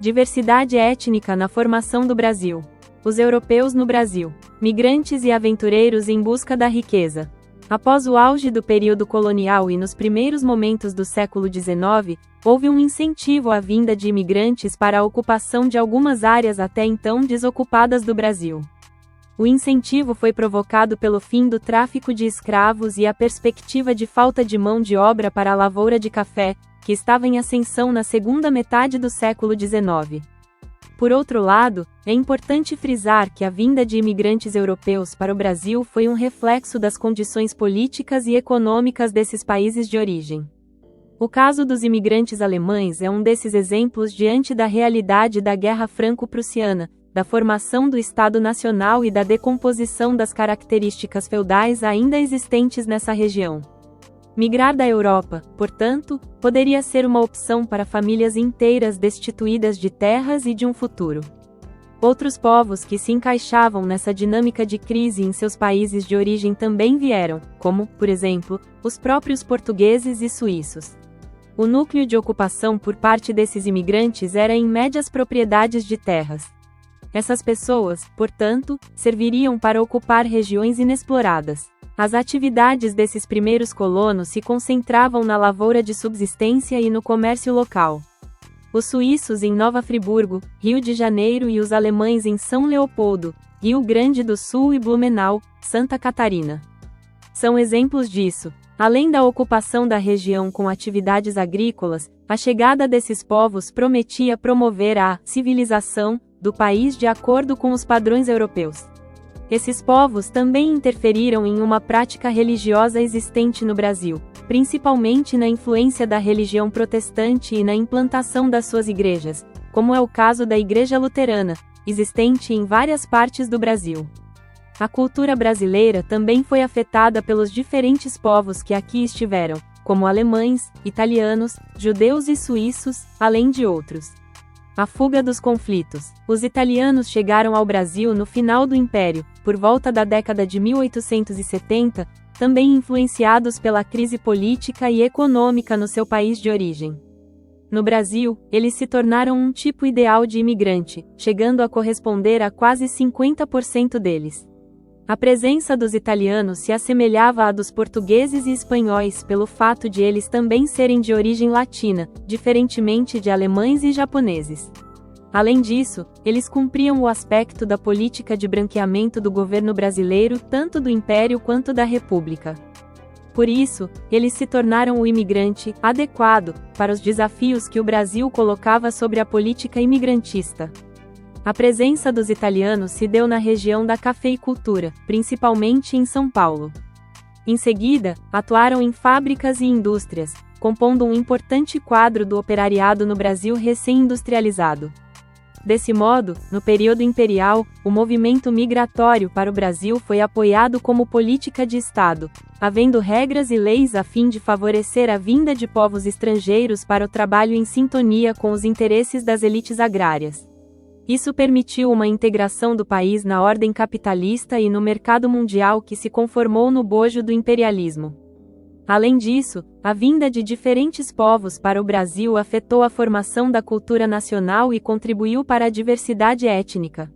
Diversidade étnica na formação do Brasil. Os europeus no Brasil. Migrantes e aventureiros em busca da riqueza. Após o auge do período colonial e nos primeiros momentos do século XIX, houve um incentivo à vinda de imigrantes para a ocupação de algumas áreas até então desocupadas do Brasil. O incentivo foi provocado pelo fim do tráfico de escravos e a perspectiva de falta de mão de obra para a lavoura de café, que estava em ascensão na segunda metade do século XIX. Por outro lado, é importante frisar que a vinda de imigrantes europeus para o Brasil foi um reflexo das condições políticas e econômicas desses países de origem. O caso dos imigrantes alemães é um desses exemplos diante da realidade da Guerra Franco-Prussiana, da formação do Estado Nacional e da decomposição das características feudais ainda existentes nessa região. Migrar da Europa, portanto, poderia ser uma opção para famílias inteiras destituídas de terras e de um futuro. Outros povos que se encaixavam nessa dinâmica de crise em seus países de origem também vieram, como, por exemplo, os próprios portugueses e suíços. O núcleo de ocupação por parte desses imigrantes era em médias propriedades de terras. Essas pessoas, portanto, serviriam para ocupar regiões inexploradas. As atividades desses primeiros colonos se concentravam na lavoura de subsistência e no comércio local. Os suíços em Nova Friburgo, Rio de Janeiro e os alemães em São Leopoldo, Rio Grande do Sul e Blumenau, Santa Catarina. São exemplos disso. Além da ocupação da região com atividades agrícolas, a chegada desses povos prometia promover a civilização do país de acordo com os padrões europeus. Esses povos também interferiram em uma prática religiosa existente no Brasil, principalmente na influência da religião protestante e na implantação das suas igrejas, como é o caso da Igreja Luterana, existente em várias partes do Brasil. A cultura brasileira também foi afetada pelos diferentes povos que aqui estiveram, como alemães, italianos, judeus e suíços, além de outros. A fuga dos conflitos. Os italianos chegaram ao Brasil no final do Império, por volta da década de 1870, também influenciados pela crise política e econômica no seu país de origem. No Brasil, eles se tornaram um tipo ideal de imigrante, chegando a corresponder a quase 50% deles. A presença dos italianos se assemelhava à dos portugueses e espanhóis pelo fato de eles também serem de origem latina, diferentemente de alemães e japoneses. Além disso, eles cumpriam o aspecto da política de branqueamento do governo brasileiro, tanto do Império quanto da República. Por isso, eles se tornaram o imigrante adequado para os desafios que o Brasil colocava sobre a política imigrantista. A presença dos italianos se deu na região da cafeicultura, principalmente em São Paulo. Em seguida, atuaram em fábricas e indústrias, compondo um importante quadro do operariado no Brasil recém-industrializado. Desse modo, no período imperial, o movimento migratório para o Brasil foi apoiado como política de Estado, havendo regras e leis a fim de favorecer a vinda de povos estrangeiros para o trabalho em sintonia com os interesses das elites agrárias. Isso permitiu uma integração do país na ordem capitalista e no mercado mundial que se conformou no bojo do imperialismo. Além disso, a vinda de diferentes povos para o Brasil afetou a formação da cultura nacional e contribuiu para a diversidade étnica.